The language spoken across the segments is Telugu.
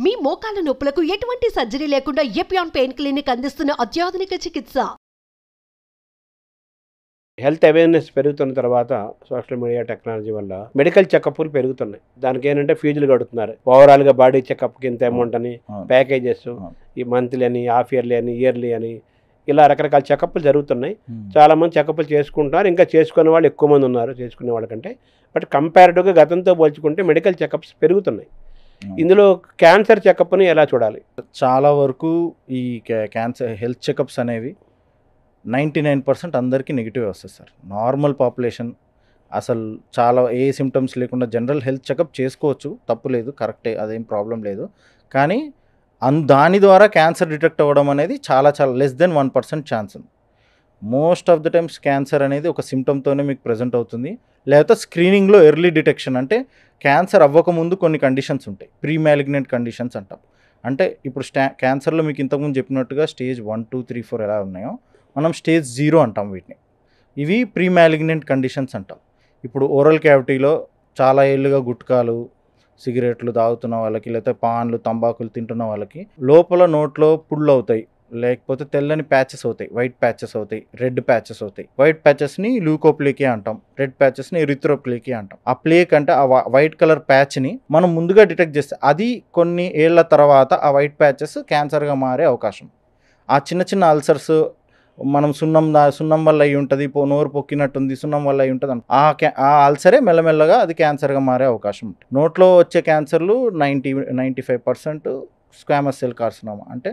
మీ మోకాల నొప్పులకు ఎటువంటి సర్జరీ లేకుండా ఎపియాన్ పెయిన్ క్లినిక్ అందిస్తున్న అత్యాధునిక చికిత్స. హెల్త్ అవేర్నెస్ పెరుగుతున్న తర్వాత సోషల్ మీడియా టెక్నాలజీ వల్ల మెడికల్ చెకప్లు పెరుగుతున్నాయి. దానికి ఏంటంటే ఫీజులు కడుతున్నారు. ఓవరాల్గా బాడీ చెకప్కి ఇంత అమౌంట్ అని, ప్యాకేజెస్, ఈ మంత్లీ అని, హాఫ్ ఇయర్లీ అని, ఇయర్లీ అని, ఇలా రకరకాల చెకప్లు జరుగుతున్నాయి. చాలామంది చెకప్లు చేసుకుంటున్నారు. ఇంకా చేసుకునే వాళ్ళు ఎక్కువ మంది ఉన్నారు చేసుకునే వాళ్ళకంటే. బట్ కంపారిటివ్గా గతంతో పోల్చుకుంటే మెడికల్ చెకప్స్ పెరుగుతున్నాయి. ఇందులో క్యాన్సర్ చెకప్ని ఎలా చూడాలి? చాలా వరకు ఈ క్యాన్సర్ హెల్త్ చెకప్స్ అనేవి 99% అందరికీ నెగిటివ్ వస్తుంది సార్. నార్మల్ పాపులేషన్ అసలు చాలా ఏ సిమ్టమ్స్ లేకుండా జనరల్ హెల్త్ చెకప్ చేసుకోవచ్చు, తప్పు లేదు, కరెక్టే, అదేం ప్రాబ్లం లేదు. కానీ దాని ద్వారా క్యాన్సర్ డిటెక్ట్ అవ్వడం అనేది చాలా లెస్ దెన్ 1% ఛాన్స్ ఉంది. Most of the times cancer అనేది ఒక సిమ్టమ్తోనే మీకు ప్రజెంట్ అవుతుంది. లేకపోతే స్క్రీనింగ్లో ఎర్లీ డిటెక్షన్, అంటే క్యాన్సర్ అవ్వకముందు కొన్ని కండిషన్స్ ఉంటాయి, ప్రీ మ్యాలిగ్నెంట్ కండిషన్స్ అంటాం. అంటే ఇప్పుడు క్యాన్సర్లో మీకు ఇంతకుముందు చెప్పినట్టుగా స్టేజ్ 1, 2, 3, 4 ఎలా ఉన్నాయో మనం స్టేజ్ 0 అంటాం వీటిని. ఇవి ప్రీ మ్యాలిగ్నెంట్ కండిషన్స్ అంటాం. ఇప్పుడు ఓరల్ క్యావిటీలో చాలా ఏళ్ళుగా గుట్కాలు, సిగరెట్లు తాగుతున్న వాళ్ళకి, లేకపోతే పాన్లు, తంబాకులు తింటున్న వాళ్ళకి లోపల నోట్లో పుళ్ళు అవుతాయి, లేకపోతే తెల్లని ప్యాచెస్ అవుతాయి, వైట్ ప్యాచెస్ అవుతాయి, రెడ్ ప్యాచెస్ అవుతాయి. వైట్ ప్యాచెస్ని ల్యూకోప్లేకి అంటాం, రెడ్ ప్యాచెస్ని ఎరిథ్రోప్లేకి అంటాం. ఆ ప్లేక్ అంటే ఆ వైట్ కలర్ ప్యాచ్ని మనం ముందుగా డిటెక్ట్ చేస్తే అది కొన్ని ఏళ్ల తర్వాత ఆ వైట్ ప్యాచెస్ క్యాన్సర్గా మారే అవకాశం. ఆ చిన్న చిన్న అల్సర్స్ మనం సున్నం వల్ల అయి ఉంటుంది, నోరు పొక్కినట్టుంది, సున్నం వల్ల అయి ఉంటుంది, ఆ అల్సరే మెల్లమెల్లగా అది క్యాన్సర్గా మారే అవకాశం ఉంటుంది. నోట్లో వచ్చే క్యాన్సర్లు 95% స్క్వామస్ సెల్ కార్సినోమా, అంటే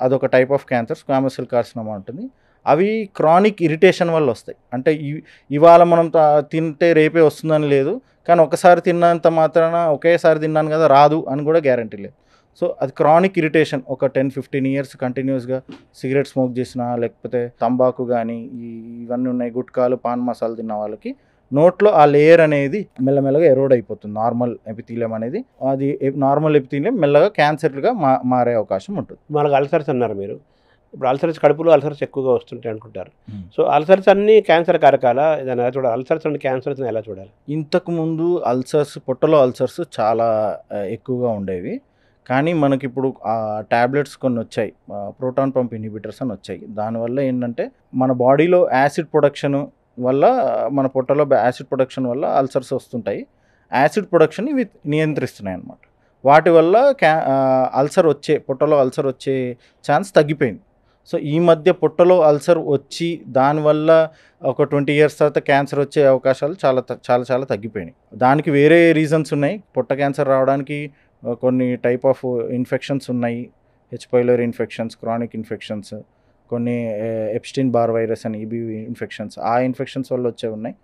అదొక type of cancer, squamous cell carcinoma ఉంటుంది. అవి క్రానిక్ ఇరిటేషన్ వల్ల వస్తాయి. అంటే ఇవాళ మనం తింటే రేపే వస్తుందని లేదు, కానీ ఒకసారి తిన్నంత మాత్రాన ఒకేసారి తిన్నాను కదా రాదు అని కూడా గ్యారంటీ లేదు. సో అది క్రానిక్ ఇరిటేషన్. ఒక 10-15 ఇయర్స్ కంటిన్యూస్గా సిగరెట్ స్మోక్ చేసినా, లేకపోతే తంబాకు కానీ ఇవన్నీ ఉన్నాయి, గుట్కాలు, పాన్ మసాలా తిన్న వాళ్ళకి నోట్లో ఆ లేయర్ అనేది మెల్లమెల్లగా ఎరోడ్ అయిపోతుంది. నార్మల్ ఎపిథీలియం అనేది, అది నార్మల్ ఎపిథీలియం మెల్లగా క్యాన్సర్గా మారే అవకాశం ఉంటుంది. మనకు అల్సర్స్ అన్నారు మీరు. ఇప్పుడు అల్సర్స్, కడుపులో అల్సర్స్ ఎక్కువగా వస్తుంటాయి అనుకుంటారు. సో అల్సర్స్ అన్నీ క్యాన్సర్ కారకాలా? దాన్ని ఎలా చూడాలి? అల్సర్స్ అండ్ క్యాన్సర్స్ని ఎలా చూడాలి? ఇంతకుముందు అల్సర్స్, పొట్టలో అల్సర్స్ చాలా ఎక్కువగా ఉండేవి. కానీ మనకి ఇప్పుడు ట్యాబ్లెట్స్ కొన్ని వచ్చాయి, ప్రోటాన్ పంప్ ఇన్హిబిటర్స్ అని వచ్చాయి. దానివల్ల ఏంటంటే మన బాడీలో యాసిడ్ ప్రొడక్షన్ వల్ల, మన పొట్టలో యాసిడ్ ప్రొడక్షన్ వల్ల అల్సర్స్ వస్తుంటాయి. యాసిడ్ ప్రొడక్షన్ ఇవి నియంత్రిస్తున్నాయి అన్నమాట. వాటి వల్ల పొట్టలో అల్సర్ వచ్చే ఛాన్స్ తగ్గిపోయింది. సో ఈ మధ్య పొట్టలో అల్సర్ వచ్చి దానివల్ల ఒక 20 ఇయర్స్ తర్వాత క్యాన్సర్ వచ్చే అవకాశాలు చాలా తగ్గిపోయినాయి. దానికి వేరే రీజన్స్ ఉన్నాయి. పొట్ట క్యాన్సర్ రావడానికి కొన్ని టైప్ ఆఫ్ ఇన్ఫెక్షన్స్ ఉన్నాయి, H pylori infections, chronic infections, కొన్ని ఎప్స్టీన్ బార్ వైరస్ అని ఈబీవీ ఇన్ఫెక్షన్స్, ఆ ఇన్ఫెక్షన్స్ వల్ల వచ్చేవి ఉన్నాయి.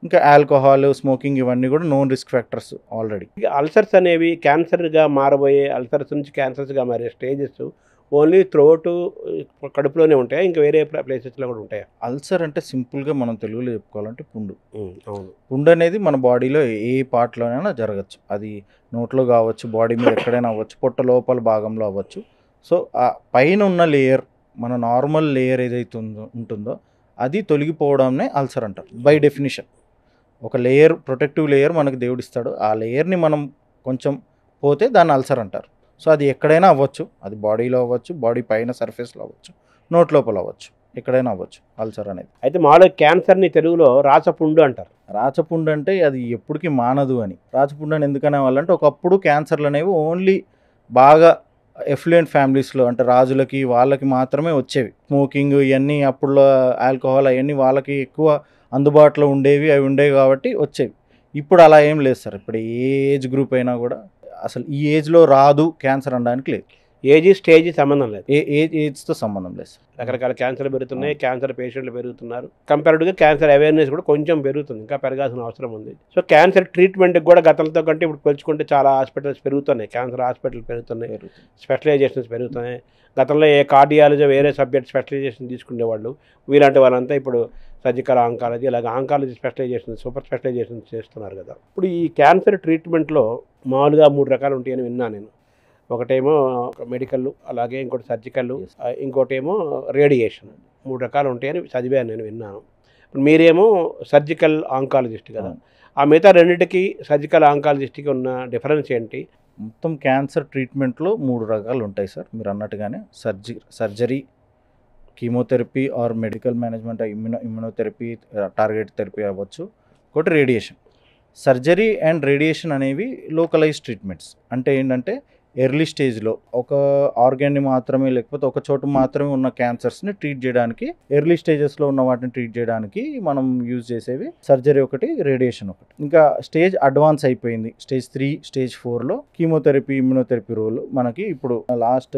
ఇంకా ఆల్కహాల్, స్మోకింగ్, ఇవన్నీ కూడా known risk factors already. Ulcers అనేవి క్యాన్సర్గా మారబోయే, అల్సర్స్ నుంచి క్యాన్సర్స్గా మారే స్టేజెస్ ఓన్లీ త్రోట్ కడుపులోనే ఉంటాయా, ఇంకా వేరే ప్లేసెస్లో కూడా ఉంటాయా? అల్సర్ అంటే సింపుల్గా మనం తెలుగులో చెప్పుకోవాలంటే పుండు. అవును. పుండు అనేది మన బాడీలో ఏ పార్ట్లోనైనా జరగచ్చు. అది నోట్లో కావచ్చు, బాడీ మీద ఎక్కడైనా అవ్వచ్చు, పొట్ట లోపల భాగంలో అవ్వచ్చు. సో ఆ పైన ఉన్న లేయర్, మన నార్మల్ లేయర్ ఏదైతే ఉంటుందో అది తొలగిపోవడాన్నే అల్సర్ అంటారు బై డెఫినిషన్. ఒక లేయర్, ప్రొటెక్టివ్ లేయర్ మనకు దేవుడిస్తాడు, ఆ లేయర్ని మనం కొంచెం పోతే దాన్ని అల్సర్ అంటారు. సో అది ఎక్కడైనా అవ్వచ్చు, అది బాడీలో అవ్వచ్చు, బాడీ పైన సర్ఫేస్లో అవ్వచ్చు, నోట్ లోపల అవ్వచ్చు, ఎక్కడైనా అవ్వచ్చు అల్సర్ అనేది. అయితే మామూలుగా క్యాన్సర్ని తెలుగులో రాచపుండు అంటారు. రాచపుండు అంటే అది ఎప్పటికీ మానదు అని. రాచపుండు అని ఎందుకనే వాళ్ళంటే, ఒకప్పుడు క్యాన్సర్లు అనేవి ఓన్లీ బాగా ఎఫ్లూయెంట్ ఫ్యామిలీస్లో, అంటే రాజులకి వాళ్ళకి మాత్రమే వచ్చేవి. స్మోకింగ్ ఇవన్నీ, అప్పుడులో ఆల్కహాల్ అవన్నీ వాళ్ళకి ఎక్కువ అందుబాటులో ఉండేవి, అవి ఉండేవి కాబట్టి వచ్చేవి. ఇప్పుడు అలా ఏం లేదు సార్. ఇప్పుడు ఏ ఏజ్ గ్రూప్ అయినా కూడా అసలు ఈ ఏజ్లో రాదు క్యాన్సర్ అనడానికి లేదు. ఏజ్ స్టేజ్ సంబంధం లేదు, ఏజ్తో సంబంధం లేదు సార్. రకరకాల క్యాన్సర్ పెరుగుతున్నాయి, క్యాన్సర్ పేషెంట్లు పెరుగుతున్నారు. కంపారిటివ్గా క్యాన్సర్ అవేర్నెస్ కూడా కొంచెం పెరుగుతుంది, ఇంకా పెరగాల్సిన అవసరం ఉంది. సో క్యాన్సర్ ట్రీట్మెంట్కి కూడా గతంతో కంటే ఇప్పుడు పోల్చుకుంటే చాలా హాస్పిటల్స్ పెరుగుతున్నాయి, క్యాన్సర్ హాస్పిటల్ పెరుగుతున్నాయి, స్పెషలైజేషన్స్ పెరుగుతున్నాయి. గతంలో ఏ కార్డియాలజీ వేరే సబ్జెక్ట్ స్పెషలైజేషన్ తీసుకునేవాళ్ళు, వీలాంటి వాళ్ళంతా ఇప్పుడు సర్జికల్ ఆంకాలజీ, ఇలాగ ఆంకాలజీ స్పెషలైజేషన్, సూపర్ స్పెషలైజేషన్ చేస్తున్నారు కదా. ఇప్పుడు ఈ క్యాన్సర్ ట్రీట్మెంట్లో మామూలుగా 3 రకాలు ఉంటాయని విన్నాను నేను. ఒకటేమో మెడికల్, అలాగే ఇంకోటి సర్జికల్, ఇంకోటేమో రేడియేషన్. 3 రకాలు ఉంటాయని చదివాను, నేను విన్నాను. ఇప్పుడు మీరేమో సర్జికల్ ఆంకాలజిస్ట్ కదా, ఆ మిగతా రెండింటికి సర్జికల్ ఆంకాలజిస్ట్కి ఉన్న డిఫరెన్స్ ఏంటి? మొత్తం క్యాన్సర్ ట్రీట్మెంట్లో 3 రకాలు ఉంటాయి సార్. మీరు అన్నట్టుగానే surgery, chemotherapy are medical management, immunotherapy, target therapy అవ్వచ్చు. ఒకటి రేడియేషన్. సర్జరీ అండ్ రేడియేషన్ అనేవి లోకలైజ్ ట్రీట్మెంట్స్. అంటే ఏంటంటే ఎర్లీ స్టేజ్లో ఒక ఆర్గాన్ని మాత్రమే లేకపోతే ఒక చోట మాత్రమే ఉన్న క్యాన్సర్స్ని ట్రీట్ చేయడానికి, ఎర్లీ స్టేజెస్లో ఉన్న వాటిని ట్రీట్ చేయడానికి మనం యూజ్ చేసేవి సర్జరీ ఒకటి, రేడియేషన్ ఒకటి. ఇంకా స్టేజ్ అడ్వాన్స్ అయిపోయింది, స్టేజ్ 3, స్టేజ్ 4లో కీమోథెరపీ, ఇమ్యునోథెరపీ రోల్ మనకి ఇప్పుడు లాస్ట్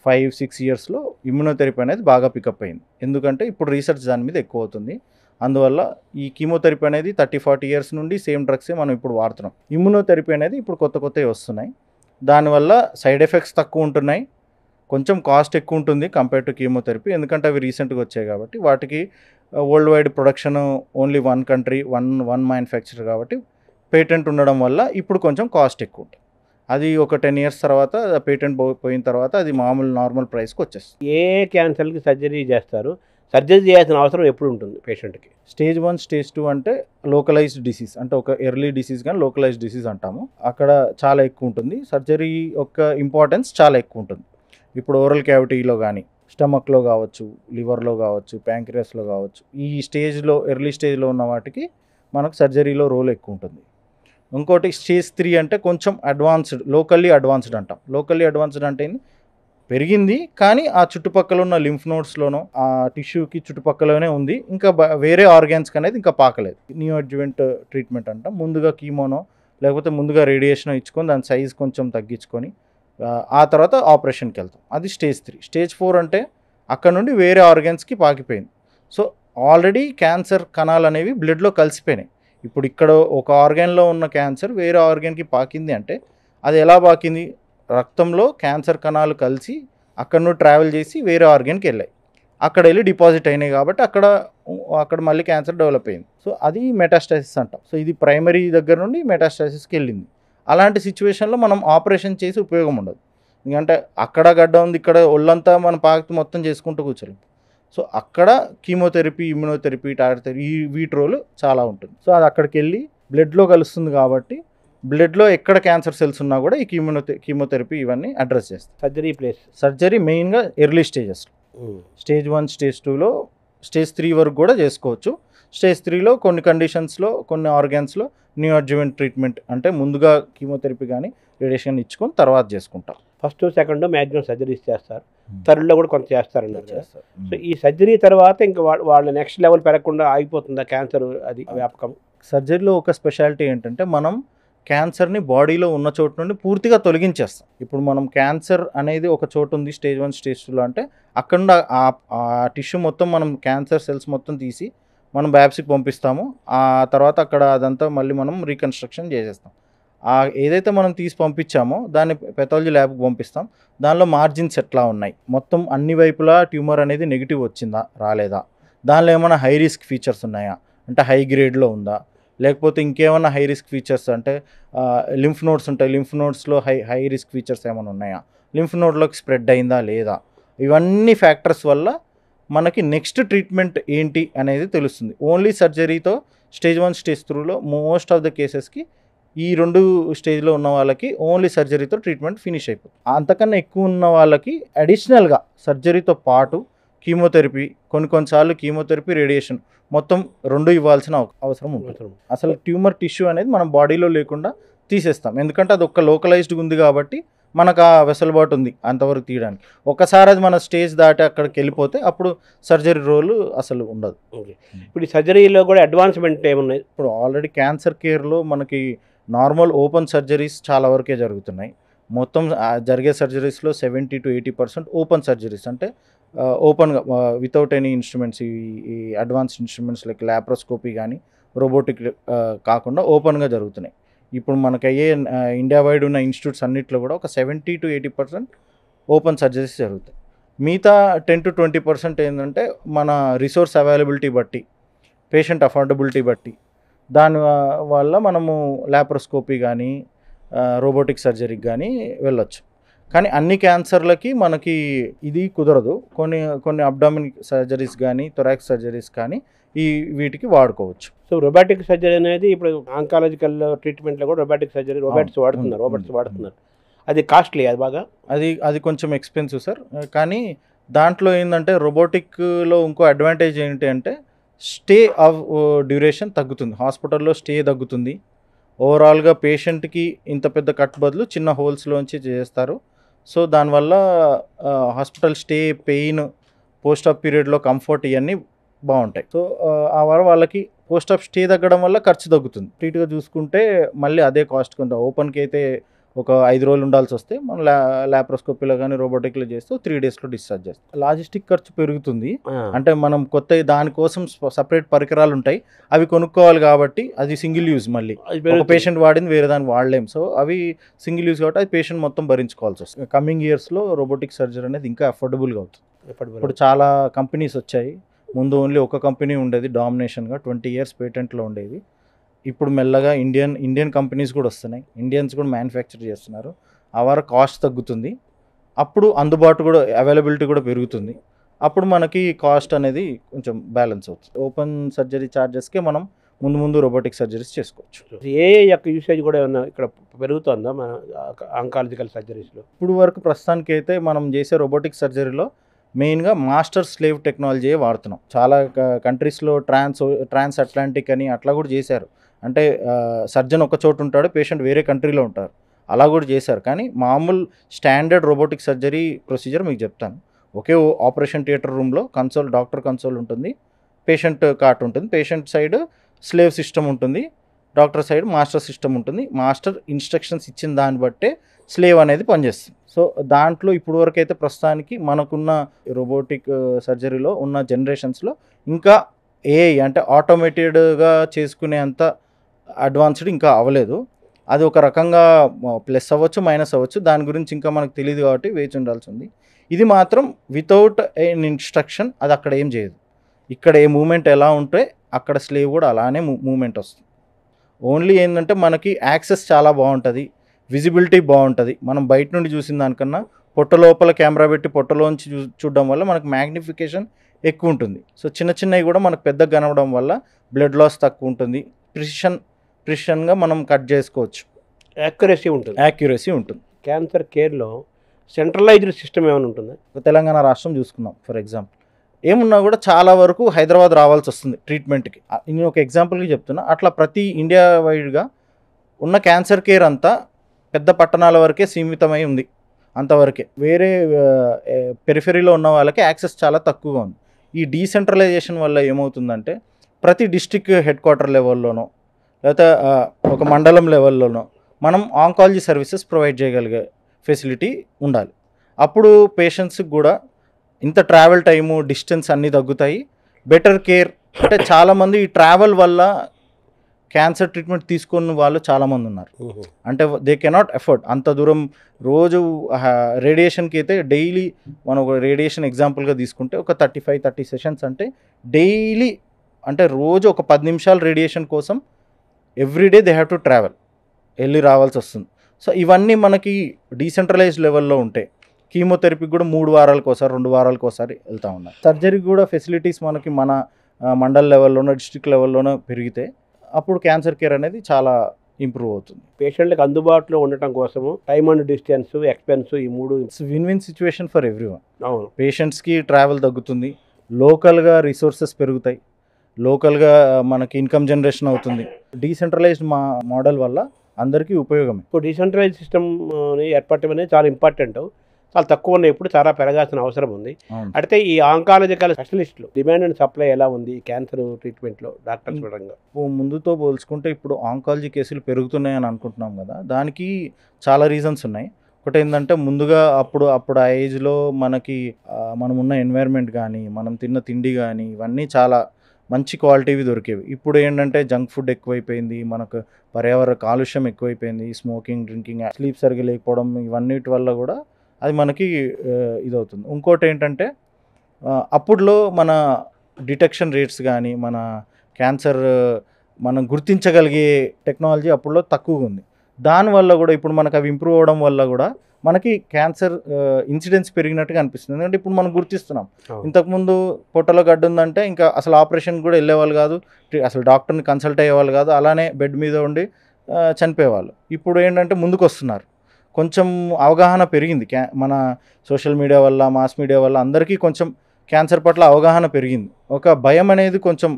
5-6 ఇయర్స్లో ఇమ్యునోథెరపీ అనేది బాగా పికప్ అయింది. ఎందుకంటే ఇప్పుడు రీసెర్చ్ దాని మీద ఎక్కువ అవుతుంది. అందువల్ల ఈ కీమోథెరపీ అనేది 30-40 ఇయర్స్ నుండి సేమ్ డ్రగ్సే మనం ఇప్పుడు వాడుతున్నాం. ఇమ్యునోథెరపీ అనేది ఇప్పుడు కొత్తవి వస్తున్నాయి. దానివల్ల సైడ్ ఎఫెక్ట్స్ తక్కువ ఉంటున్నాయి, కొంచెం కాస్ట్ ఎక్కువ ఉంటుంది కంపేర్ టు కీమోథెరపీ. ఎందుకంటే అవి రీసెంట్గా వచ్చాయి కాబట్టి వాటికి world wide production only 1 country, one manufacture కాబట్టి పేటెంట్ ఉండడం వల్ల ఇప్పుడు కొంచెం కాస్ట్ ఎక్కువ ఉంటుంది. అది ఒక 10 ఇయర్స్ తర్వాత పేటెంట్ పోయిన తర్వాత అది నార్మల్ ప్రైస్కి వచ్చేస్తుంది. ఏ క్యాన్సర్కి సర్జరీ చేస్తారు? సర్జరీ చేయాల్సిన అవసరం ఎప్పుడు ఉంటుంది పేషెంట్కి? స్టేజ్ 1, స్టేజ్ 2 అంటే లోకలైజ్డ్ డిసీజ్, అంటే ఒక ఎర్లీ డిసీజ్ కానీ లోకలైజ్డ్ డిసీజ్ అంటాము. అక్కడ చాలా ఎక్కువ ఉంటుంది, సర్జరీ యొక్క ఇంపార్టెన్స్ చాలా ఎక్కువ ఉంటుంది. ఇప్పుడు ఓరల్ క్యావిటీలో కానీ, స్టమక్లో కావచ్చు, లివర్లో కావచ్చు, ప్యాంక్రియాస్లో కావచ్చు, ఈ స్టేజ్లో ఎర్లీ స్టేజ్లో ఉన్న వాటికి మనకు సర్జరీలో రోల్ ఎక్కువ ఉంటుంది. ఇంకోటి స్టేజ్ 3 అంటే కొంచెం అడ్వాన్స్డ్, లోకల్లీ అడ్వాన్స్డ్ అంటాం. లోకల్లీ అడ్వాన్స్డ్ అంటే పెరిగింది కానీ ఆ చుట్టుపక్కల ఉన్న లింఫ్ నోడ్స్లోనో ఆ టిష్యూకి చుట్టుపక్కలనే ఉంది, ఇంకా వేరే ఆర్గాన్స్కి అనేది ఇంకా పాకలేదు. న్యూ అడ్జువెంట్ ట్రీట్మెంట్ అంటాం. ముందుగా కీమోనో లేకపోతే ముందుగా రేడియేషన్ ఇచ్చుకొని దాని సైజ్ కొంచెం తగ్గించుకొని ఆ తర్వాత ఆపరేషన్కి వెళ్తాం. అది స్టేజ్ 3. స్టేజ్ 4 అంటే అక్కడ నుండి వేరే ఆర్గాన్స్కి పాకిపోయింది. సో ఆల్రెడీ క్యాన్సర్ కణాలు అనేవి బ్లడ్లో కలిసిపోయినాయి. ఇప్పుడు ఇక్కడ ఒక ఆర్గాన్లో ఉన్న క్యాన్సర్ వేరే ఆర్గాన్కి పాకింది అంటే అది ఎలా పాకింది? రక్తంలో క్యాన్సర్ కణాలు కలిసి అక్కడ నుండి ట్రావెల్ చేసి వేరే ఆర్గాన్కి వెళ్ళాయి, అక్కడ వెళ్ళి డిపాజిట్ అయినాయి కాబట్టి అక్కడ మళ్ళీ క్యాన్సర్ డెవలప్ అయింది. సో అది మెటాస్టాసిస్ అంటాం. సో ఇది ప్రైమరీ దగ్గర నుండి మెటాస్టాసిస్కి వెళ్ళింది. అలాంటి సిచ్యువేషన్లో మనం ఆపరేషన్ చేసి ఉపయోగం ఉండదు. ఎందుకంటే అక్కడ గడ్డ ఉంది, ఇక్కడ ఒళ్ళంతా మనం పాకి మొత్తం చేసుకుంటూ కూర్చోలేం. సో అక్కడ కీమోథెరపీ, ఇమ్యునోథెరపీ, టార్గెట్ థెరపీ వీటి రోల్ చాలా ఉంటుంది. సో అది అక్కడికి వెళ్ళి బ్లడ్లో కలుస్తుంది కాబట్టి బ్లడ్లో ఎక్కడ క్యాన్సర్ సెల్స్ ఉన్నా కూడా ఈ కీమోథెరపీ ఇవన్నీ అడ్రస్ చేస్తాయి. సర్జరీ మెయిన్గా ఎర్లీ స్టేజెస్, స్టేజ్ 1, స్టేజ్ 2లో, స్టేజ్ 3 వరకు కూడా చేసుకోవచ్చు. స్టేజ్ 3లో కొన్ని కండిషన్స్లో, కొన్ని ఆర్గాన్స్లో న్యూ అడ్జువెంట్ ట్రీట్మెంట్ అంటే ముందుగా కీమోథెరపీ కానీ రేడియేషన్ ఇచ్చుకొని తర్వాత చేసుకుంటాం. ఫస్ట్, సెకండ్ మ్యాక్సిమం సర్జరీస్ చేస్తారు, థర్డ్లో కూడా కొంత చేస్తారన్నారు కదా. సో ఈ సర్జరీ తర్వాత ఇంకా వాళ్ళ నెక్స్ట్ లెవెల్ పెరగకుండా ఆగిపోతుందా క్యాన్సర్ అది వ్యాపకం? సర్జరీలో ఒక స్పెషాలిటీ ఏంటంటే మనం క్యాన్సర్ని బాడీలో ఉన్న చోటు నుండి పూర్తిగా తొలగించేస్తాం. ఇప్పుడు మనం క్యాన్సర్ అనేది ఒక చోటు ఉంది స్టేజ్ 1, స్టేజ్ 2లో అంటే అక్కడ ఆ టిష్యూ మొత్తం మనం క్యాన్సర్ సెల్స్ మొత్తం తీసి మనం బయాప్సీకి పంపిస్తాము. ఆ తర్వాత అక్కడ అదంతా మళ్ళీ మనం రీకన్స్ట్రక్షన్ చేసేస్తాం. ఏదైతే మనం తీసి పంపించామో దాన్ని పెథాలజీ ల్యాబ్కి పంపిస్తాం. దానిలో మార్జిన్స్ ఎట్లా ఉన్నాయి, మొత్తం అన్ని వైపులా ట్యూమర్ అనేది నెగిటివ్ వచ్చిందా రాలేదా, దానిలో ఏమైనా హై రిస్క్ ఫీచర్స్ ఉన్నాయా అంటే హై గ్రేడ్లో ఉందా, లేకపోతే ఇంకేమైనా హై రిస్క్ ఫీచర్స్ అంటే లింఫ్ నోడ్స్ ఉంటాయి, లింఫ్ నోడ్స్లో హై రిస్క్ ఫీచర్స్ ఏమైనా ఉన్నాయా, లింఫ్ నోడ్లోకి స్ప్రెడ్ అయిందా లేదా, ఇవన్నీ ఫ్యాక్టర్స్ వల్ల మనకి నెక్స్ట్ ట్రీట్మెంట్ ఏంటి అనేది తెలుస్తుంది. ఓన్లీ సర్జరీతో స్టేజ్ 1, స్టేజ్ 2లో మోస్ట్ ఆఫ్ ద కేసెస్కి ఈ 2 స్టేజ్లో ఉన్న వాళ్ళకి ఓన్లీ సర్జరీతో ట్రీట్మెంట్ ఫినిష్ అయిపోతుంది. అంతకన్నా ఎక్కువ ఉన్న వాళ్ళకి అడిషనల్గా సర్జరీతో పాటు కీమోథెరపీ, కొన్నిసార్లు కీమోథెరపీ, రేడియేషన్ మొత్తం 2 ఇవ్వాల్సిన అవసరం ఉంటుంది. అసలు ట్యూమర్ టిష్యూ అనేది మనం బాడీలో లేకుండా తీసేస్తాం, ఎందుకంటే అది ఒక లోకలైజ్డ్గా ఉంది కాబట్టి మనకు ఆ వెసులుబాటు ఉంది అంతవరకు తీయడానికి. ఒకసారి అది మన స్టేజ్ దాటి అక్కడికి వెళ్ళిపోతే అప్పుడు సర్జరీ రోల్ అసలు ఉండదు. ఇప్పుడు ఈ సర్జరీలో కూడా అడ్వాన్స్మెంట్ ఏమున్నాయి? ఇప్పుడు ఆల్రెడీ క్యాన్సర్ కేర్లో మనకి నార్మల్ ఓపెన్ సర్జరీస్ చాలా వరకే జరుగుతున్నాయి. మొత్తం జరిగే సర్జరీస్లో 70 to 80% ఓపెన్ సర్జరీస్, అంటే ఓపెన్గా వితౌట్ ఎనీ ఇన్స్ట్రుమెంట్స్, ఈ అడ్వాన్స్డ్ ఇన్స్ట్రుమెంట్స్ లైక్ ల్యాప్రోస్కోపీ కానీ రోబోటిక్ కాకుండా ఓపెన్గా జరుగుతున్నాయి. ఇప్పుడు మనకి అయ్యే ఇండియా వైడ్ ఉన్న ఇన్స్టిట్యూట్స్ అన్నింటిలో కూడా ఒక 70 to 80% ఓపెన్ సర్జరీస్ జరుగుతాయి. మిగతా 10 to 20% ఏంటంటే మన రిసోర్స్ అవైలబిలిటీ బట్టి, పేషెంట్ అఫోర్డబిలిటీ బట్టి దాని వల్ల మనము ల్యాప్రోస్కోపీ కానీ రోబోటిక్ సర్జరీకి కానీ వెళ్ళొచ్చు. కానీ అన్ని క్యాన్సర్లకి మనకి ఇది కుదరదు. కొన్ని అబ్డామిన్ సర్జరీస్ కానీ థొరాక్స్ సర్జరీస్ కానీ వీటికి వాడుకోవచ్చు. సో రోబోటిక్ సర్జరీ అనేది ఇప్పుడు ఆంకాలజికల్ ట్రీట్మెంట్లో కూడా రోబోటిక్ సర్జరీ, రోబోట్స్ వాడుతున్నారు. అది కాస్ట్లీ అది బాగా. అది కొంచెం ఎక్స్పెన్సివ్ సార్. కానీ దాంట్లో ఏంటంటే రోబోటిక్లో ఇంకో అడ్వాంటేజ్ ఏంటి అంటే స్టే ఆఫ్ డ్యూరేషన్ తగ్గుతుంది, హాస్పిటల్లో స్టే తగ్గుతుంది. ఓవరాల్గా పేషెంట్కి ఇంత పెద్ద కట్ బదులు చిన్న హోల్స్లోంచి చేస్తారు. సో దానివల్ల hospital stay, pain, post of పీరియడ్లో కంఫర్ట్ ఇవన్నీ బాగుంటాయి. సో ఆ వాళ్ళకి పోస్ట్ ఆఫ్ స్టే తగ్గడం వల్ల ఖర్చు తగ్గుతుంది. కంప్లీట్గా చూసుకుంటే మళ్ళీ అదే కాస్ట్ కొంత. ఓపెన్కి అయితే ఒక 5 రోజులు ఉండాల్సి వస్తే మనం ల్యాప్రోస్కోపీలో కానీ రోబోటిక్లో చేస్తే 3 డేస్లో డిశ్చార్జ్ చేస్తాం. లాజిస్టిక్ ఖర్చు పెరుగుతుంది. అంటే మనం కొత్త దానికోసం సపరేట్ పరికరాలు ఉంటాయి, అవి కొనుక్కోవాలి కాబట్టి అది సింగిల్ యూజ్. మళ్ళీ ఒక పేషెంట్ వాడింది వేరే దాన్ని వాడలేం. సో అవి సింగిల్ యూజ్ కాబట్టి అది పేషెంట్ మొత్తం భరించుకోవాల్సి వస్తుంది. కమింగ్ ఇయర్స్లో రోబోటిక్ సర్జరీ అనేది ఇంకా అఫోర్డబుల్గా అవుతుంది. ఇప్పుడు చాలా కంపెనీస్ వచ్చాయి. ముందు ఓన్లీ ఒక కంపెనీ ఉండేది డామినేషన్గా, 20 years పేటెంట్లో ఉండేది. ఇప్పుడు మెల్లగా ఇండియన్ కంపెనీస్ కూడా వస్తున్నాయి, ఇండియన్స్ కూడా మ్యానుఫ్యాక్చర్ చేస్తున్నారు. ఆ వార కాస్ట్ తగ్గుతుంది, అప్పుడు అందుబాటు కూడా, అవైలబిలిటీ కూడా పెరుగుతుంది. అప్పుడు మనకి కాస్ట్ అనేది కొంచెం బ్యాలెన్స్ అవుతుంది. ఓపెన్ సర్జరీ ఛార్జెస్కే మనం ముందు రోబోటిక్ సర్జరీస్ చేసుకోవచ్చు. ఏ యొక్క యూసేజ్ కూడా ఏమన్నా ఇక్కడ పెరుగుతుందా మన ఆంకాలజికల్ సర్జరీస్లో? ఇప్పుడు వరకు ప్రస్తుతానికి అయితే మనం చేసే రోబోటిక్ సర్జరీలో మెయిన్గా మాస్టర్ స్లేవ్ టెక్నాలజీ వాడుతున్నాం. చాలా కంట్రీస్లో ట్రాన్స్ అట్లాంటిక్ అని అట్లా కూడా చేశారు. అంటే సర్జన్ ఒక చోటు ఉంటాడు, పేషెంట్ వేరే కంట్రీలో ఉంటారు, అలా కూడా చేశారు. కానీ మామూలు స్టాండర్డ్ రోబోటిక్ సర్జరీ ప్రొసీజర్ మీకు చెప్తాను. ఒకే ఆపరేషన్ థియేటర్ రూమ్లో డాక్టర్ కన్సోల్ ఉంటుంది, పేషెంట్ కార్ట్ ఉంటుంది, పేషెంట్ సైడ్ స్లేవ్ సిస్టమ్ ఉంటుంది, డాక్టర్ సైడ్ మాస్టర్ సిస్టమ్ ఉంటుంది. మాస్టర్ ఇన్స్ట్రక్షన్స్ ఇచ్చిన దాన్ని బట్టే స్లేవ్ అనేది పనిచేస్తుంది. సో దాంట్లో ఇప్పుడు వరకు అయితే ప్రస్తుతానికి మనకున్న రోబోటిక్ సర్జరీలో ఉన్న జనరేషన్స్లో ఇంకా ఏఐ అంటే ఆటోమేటెడ్గా చేసుకునే అంత అడ్వాన్స్డ్ ఇంకా అవ్వలేదు. అది ఒక రకంగా ప్లస్ అవ్వచ్చు, మైనస్ అవ్వచ్చు, దాని గురించి ఇంకా మనకు తెలియదు కాబట్టి వేచి ఉండాల్సి ఉంది. ఇది మాత్రం వితౌట్ ఎన్ ఇన్స్ట్రక్షన్ అది అక్కడ ఏం చేయదు. ఇక్కడ ఏ మూమెంట్ ఎలా ఉంటే అక్కడ స్లేవ్ కూడా అలానే మూమెంట్ వస్తుంది. ఓన్లీ ఏంటంటే మనకి యాక్సెస్ చాలా బాగుంటుంది, విజిబిలిటీ బాగుంటుంది. మనం బయట నుండి చూసిన దానికన్నా పొట్ట లోపల కెమెరా పెట్టి పొట్టలోంచి చూడడం వల్ల మనకు మ్యాగ్నిఫికేషన్ ఎక్కువ ఉంటుంది. సో చిన్నవి కూడా మనకు పెద్దగా కనవడం వల్ల బ్లడ్ లాస్ తక్కువ ఉంటుంది, ప్రిసిషన్గా మనం కట్ చేసుకోవచ్చు, యాక్యురసీ ఉంటుంది. క్యాన్సర్ కేర్లో సెంట్రలైజ్డ్ సిస్టమ్ ఏమైనా ఉంటుందా? తెలంగాణ రాష్ట్రం చూసుకుందాం ఫర్ ఎగ్జాంపుల్, ఏమున్నా కూడా చాలా వరకు హైదరాబాద్ రావాల్సి వస్తుంది ట్రీట్మెంట్కి. నేను ఒక ఎగ్జాంపుల్కి చెప్తున్నా. అట్లా ప్రతి ఇండియా వైడ్గా ఉన్న క్యాన్సర్ కేర్ అంతా పెద్ద పట్టణాల వరకే సీమితమై ఉంది, అంతవరకే. వేరే పెరిఫెరీలో ఉన్న వాళ్ళకి యాక్సెస్ చాలా తక్కువగా ఉంది. ఈ డీసెంట్రలైజేషన్ వల్ల ఏమవుతుందంటే ప్రతి డిస్ట్రిక్ట్ హెడ్ క్వార్టర్ లెవెల్లోనో లేకపోతే ఒక మండలం లెవెల్లోనో మనం ఆంకాలజీ సర్వీసెస్ ప్రొవైడ్ చేయగలిగే ఫెసిలిటీ ఉండాలి. అప్పుడు పేషెంట్స్కి కూడా ఇంత ట్రావెల్ టైము, డిస్టెన్స్ అన్నీ తగ్గుతాయి, బెటర్ కేర్. అంటే చాలామంది ఈ ట్రావెల్ వల్ల క్యాన్సర్ ట్రీట్మెంట్ తీసుకున్న వాళ్ళు చాలామంది ఉన్నారు. అంటే దే కెనాట్ ఎఫర్ట్ అంత దూరం రోజు రేడియేషన్కి అయితే డైలీ మనం ఒక రేడియేషన్ ఎగ్జాంపుల్గా తీసుకుంటే ఒక 35-30 సెషన్స్ అంటే డైలీ, అంటే రోజు ఒక 10 నిమిషాలు రేడియేషన్ కోసం everyday they have to travel, వెళ్ళి రావాల్సి వస్తుంది. సో ఇవన్నీ మనకి డీసెంట్రలైజ్డ్ లెవెల్లో ఉంటాయి. కీమోథెరపీకి కూడా 3 వారాలకు ఒకసారి 2 వారాలకు ఒకసారి వెళ్తూ ఉన్నాయి. సర్జరీకి కూడా ఫెసిలిటీస్ మనకి మన మండల లెవెల్లోనో డిస్ట్రిక్ట్ లెవెల్లోనో పెరిగితే అప్పుడు క్యాన్సర్ కేర్ అనేది చాలా ఇంప్రూవ్ అవుతుంది. పేషెంట్లకు అందుబాటులో ఉండటం కోసము టైమ్ అండ్ డిస్టెన్స్, ఎక్స్పెన్స్, ఈ 3 విన్ సిచ్యువేషన్ ఫర్ ఎవ్రీవన్. అవును, పేషెంట్స్కి ట్రావెల్ తగ్గుతుంది, లోకల్గా రిసోర్సెస్ పెరుగుతాయి, లోకల్గా మనకి ఇన్కమ్ జనరేషన్ అవుతుంది. డీసెంట్రలైజ్డ్ మోడల్ వల్ల అందరికీ ఉపయోగమే. ఇప్పుడు డీసెంట్రలైజ్ సిస్టమ్ని ఏర్పడటం అనేది చాలా ఇంపార్టెంట్. చాలా తక్కువ ఉన్నాయి, ఇప్పుడు చాలా పెరగాల్సిన అవసరం ఉంది. అయితే ఈ ఆంకాలజికల్ స్పెషలిస్టులు డిమాండ్ అండ్ సప్లై ఎలా ఉంది క్యాన్సర్ ట్రీట్మెంట్లో డాక్టర్స్ పరంగా? ముందుతో పోల్చుకుంటే ఇప్పుడు ఆంకాలజీ కేసులు పెరుగుతున్నాయని అనుకుంటున్నాం కదా, దానికి చాలా రీజన్స్ ఉన్నాయి. ఒకటి ఏంటంటే ముందుగా అప్పుడు ఆ ఏజ్లో మనకి మనం ఉన్న ఎన్వైర్న్మెంట్ కానీ, మనం తిన్న తిండి కానీ, ఇవన్నీ చాలా మంచి క్వాలిటీవి దొరికేవి. ఇప్పుడు ఏంటంటే జంక్ ఫుడ్ ఎక్కువైపోయింది, మనకు పర్యావరణ కాలుష్యం ఎక్కువైపోయింది, స్మోకింగ్, డ్రింకింగ్, స్లీప్ సరిగ్గా లేకపోవడం, ఇవన్నిటి వల్ల కూడా అది మనకి ఇదవుతుంది. ఇంకోటి ఏంటంటే అప్పుడులో మన డిటెక్షన్ రేట్స్ కానీ, మన క్యాన్సర్ మనం గుర్తించగలిగే టెక్నాలజీ అప్పుడులో తక్కువగా ఉంది. దానివల్ల కూడా ఇప్పుడు మనకు అవి ఇంప్రూవ్ అవ్వడం వల్ల కూడా మనకి క్యాన్సర్ ఇన్సిడెన్స్ పెరిగినట్టుగా అనిపిస్తుంది. ఎందుకంటే ఇప్పుడు మనం గుర్తిస్తున్నాం. ఇంతకుముందు పొట్టలో గడ్డ ఉందంటే ఇంకా అసలు ఆపరేషన్ కూడా వెళ్ళేవాళ్ళు కాదు, అసలు డాక్టర్ని కన్సల్ట్ అయ్యేవాళ్ళు కాదు, అలానే బెడ్ మీద ఉండి చనిపోయేవాళ్ళు. ఇప్పుడు ఏంటంటే ముందుకు వస్తున్నారు, కొంచెం అవగాహన పెరిగింది. మన సోషల్ మీడియా వల్ల, మాస్ మీడియా వల్ల అందరికీ కొంచెం క్యాన్సర్ పట్ల అవగాహన పెరిగింది. ఒక భయం అనేది కొంచెం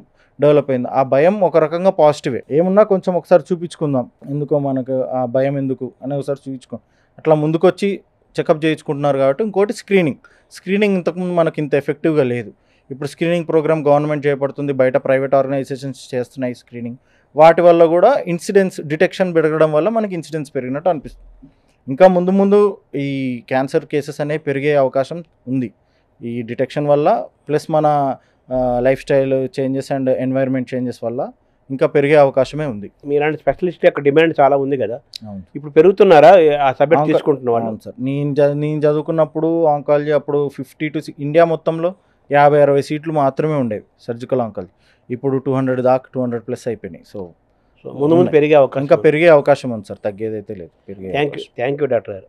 డెవలప్ అయింది. ఆ భయం ఒక రకంగా పాజిటివే. ఏమున్నా కొంచెం ఒకసారి చూపించుకుందాం, ఎందుకో మనకు ఆ భయం ఎందుకు అని ఒకసారి చూపించుకోం, అట్లా ముందుకొచ్చి చెకప్ చేయించుకుంటున్నారు. కాబట్టి ఇంకోటి స్క్రీనింగ్ ఇంతకుముందు మనకి ఇంత ఎఫెక్టివ్గా లేదు. ఇప్పుడు స్క్రీనింగ్ ప్రోగ్రామ్ గవర్నమెంట్ చేపడుతుంది, బయట ప్రైవేట్ ఆర్గనైజేషన్స్ చేస్తున్నాయి స్క్రీనింగ్. వాటి వల్ల కూడా డిటెక్షన్ పెరగడం వల్ల మనకి ఇన్సిడెన్స్ పెరిగినట్టు అనిపిస్తుంది. ఇంకా ముందు ఈ క్యాన్సర్ కేసెస్ అనేవి పెరిగే అవకాశం ఉంది ఈ డిటెక్షన్ వల్ల, ప్లస్ మన life style changes and environment changes వల్ల ఇంకా పెరిగే అవకాశమే ఉంది. మీలాంటి స్పెషలిస్ట్ యొక్క డిమాండ్ చాలా ఉంది కదా, అవును. ఇప్పుడు పెరుగుతున్నారా ఆ సబ్జెక్ట్ తీసుకుంటున్న వాళ్ళు? అవును సార్, నేను చదువుకున్నప్పుడు ఆంకాలజీ అప్పుడు 50 to ఇండియా మొత్తంలో 50-60 సీట్లు మాత్రమే ఉండేవి సర్జికల్ ఆంకాలజీ. ఇప్పుడు 200 దాకా 200+ అయిపోయినాయి. సో ముందు పెరిగే అవకాశం, ఇంకా పెరిగే అవకాశం ఉంది సార్, తగ్గేదైతే లేదు. థ్యాంక్ యూ డాక్టర్ గారు.